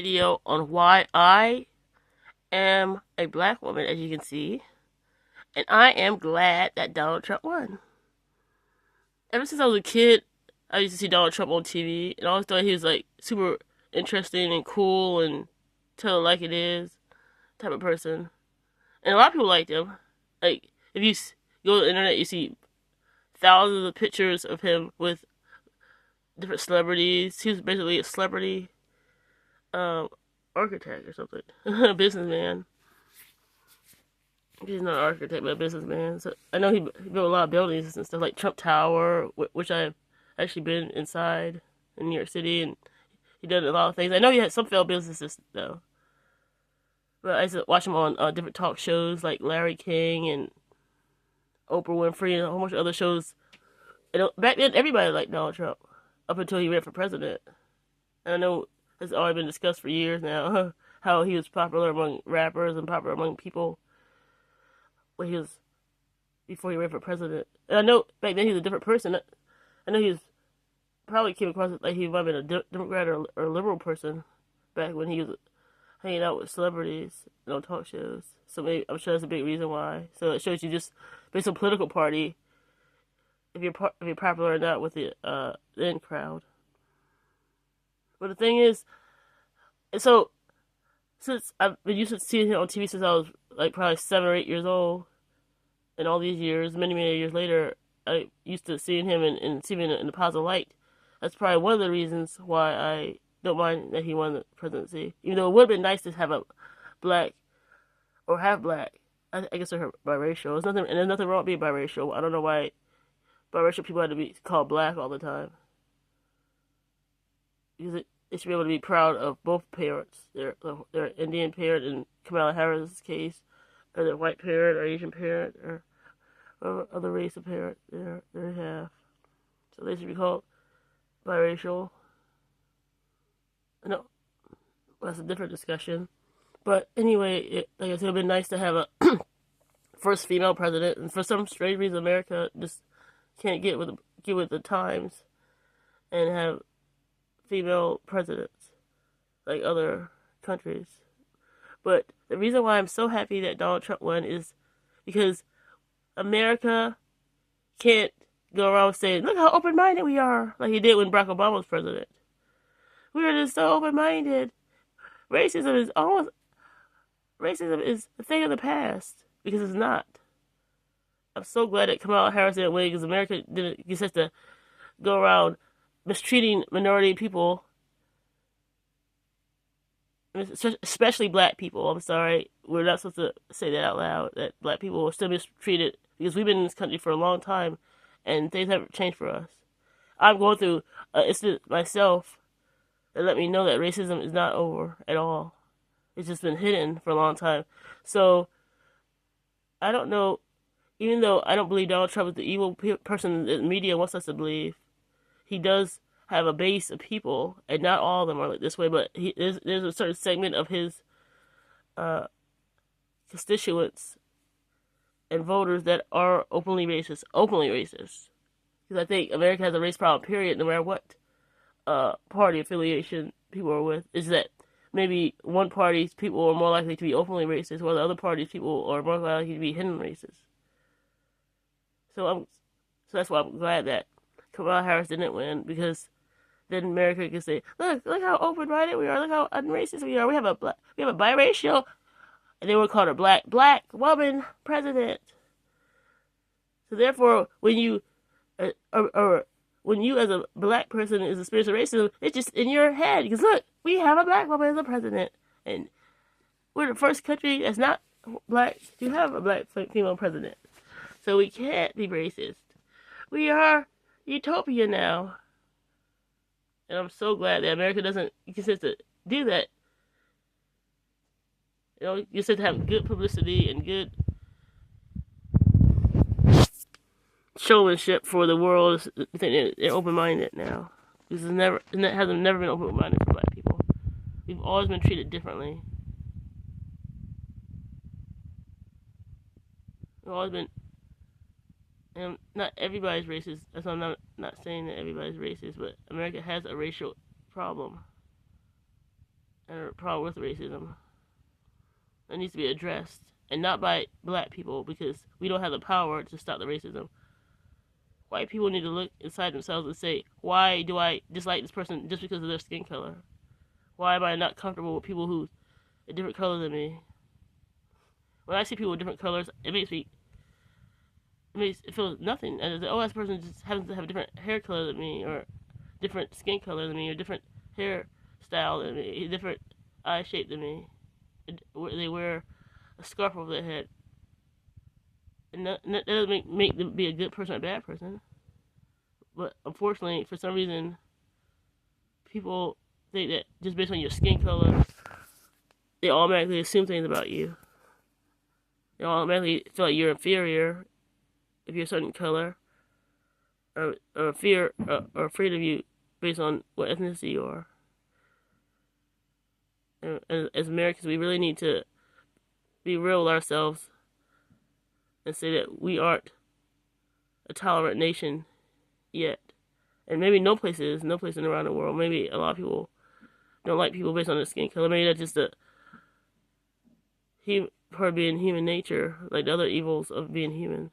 Video on why I am a black woman, as you can see, and I am glad that Donald Trump won. Ever since I was a kid, I used to see Donald Trump on TV, and I always thought he was like super interesting and cool and tell it like it is type of person. And a lot of people liked him. Like if you go to the internet, you see thousands of pictures of him with different celebrities. He was basically a celebrity um, architect or something, a businessman. He's not an architect, but a businessman. So I know he built a lot of buildings and stuff like Trump Tower, which I've actually been inside in New York City, and he did a lot of things. I know he had some failed businesses though, but I used to watch him on different talk shows like Larry King and Oprah Winfrey and a whole bunch of other shows. And back then, everybody liked Donald Trump up until he ran for president. And I know it's already been discussed for years now how he was popular among rappers and popular among people when he was before he ran for president. And I know back then he was a different person. I know he was probably came across like he might have been a Democrat or a liberal person back when he was hanging out with celebrities on talk shows. So maybe I'm sure that's a big reason why. So it shows you just based on political party if you're popular or not with the in crowd. But the thing is, so since I've been used to seeing him on TV since I was like probably 7 or 8 years old, and all these years, many years later, I used to seeing him and seeing him in a positive light. That's probably one of the reasons why I don't mind that he won the presidency. Even though it would have been nice to have a black or have black. I guess they're biracial. There's nothing wrong with being biracial. I don't know why biracial people had to be called black all the time. Because they should be able to be proud of both parents. Their Indian parent in Kamala Harris's case, or their white parent or Asian parent or other race of parent they have. So they should be called biracial. No, that's a different discussion. But anyway, like I said, it would have been nice to have a first female president, and for some strange reason, America just can't get with the times and have female presidents like other countries. But the reason why I'm so happy that Donald Trump won is because America can't go around saying, "Look how open-minded we are," like he did when Barack Obama was president. We are just so open-minded. Racism is almost racism is a thing of the past because it's not. I'm so glad that Kamala Harris didn't win because America didn't just have to go around mistreating minority people, especially black people. I'm sorry, we're not supposed to say that out loud. That black people are still mistreated because we've been in this country for a long time, and things haven't changed for us. I'm going through incident myself that let me know that racism is not over at all. It's just been hidden for a long time. So I don't know. Even though I don't believe Donald Trump is the evil person that the media wants us to believe, he does have a base of people, and not all of them are like this way. But there's a certain segment of his uh, constituents and voters that are openly racist. Openly racist. Because I think America has a race problem, period, no matter what party affiliation people are with. Is that maybe one party's people are more likely to be openly racist, while the other party's people are more likely to be hidden racist. So that's why I'm glad that Kamala Harris didn't win, because then America can say, look how open-minded we are, look how unracist we are. We have a biracial, and they would call her black woman president. So therefore, when you or when you as a black person is experiencing racism, it's just in your head. Because look, we have a black woman as a president, and we're the first country that's not black to have a black female president. So we can't be racist. We are utopia now. And I'm so glad that America doesn't consist to do that. You know, you said to have good publicity and good showmanship for the world. I think they're open-minded now. This is never, and that hasn't never been open-minded for black people. We've always been treated differently. We've always been, and not everybody's racist. That's why I'm not saying that everybody's racist, but America has a racial problem. and a problem with racism that needs to be addressed, and not by black people because we don't have the power to stop the racism. White people need to look inside themselves and say, why do I dislike this person just because of their skin color? Why am I not comfortable with people who a different color than me? When I see people with different colors, it feels nothing. And oh, this person just happens to have a different hair color than me, or different skin color than me, or different hair style than me, different eye shape than me. They wear a scarf over their head, and that doesn't make them be a good person or a bad person. But unfortunately, for some reason, people think that just based on your skin color, they automatically assume things about you. They automatically feel like you're inferior if you're a certain color, or or afraid of you based on what ethnicity you are. And as Americans, we really need to be real with ourselves and say that we aren't a tolerant nation yet. And maybe no place around the world. Maybe a lot of people don't like people based on their skin color. Maybe that's just part of being human nature, like the other evils of being human.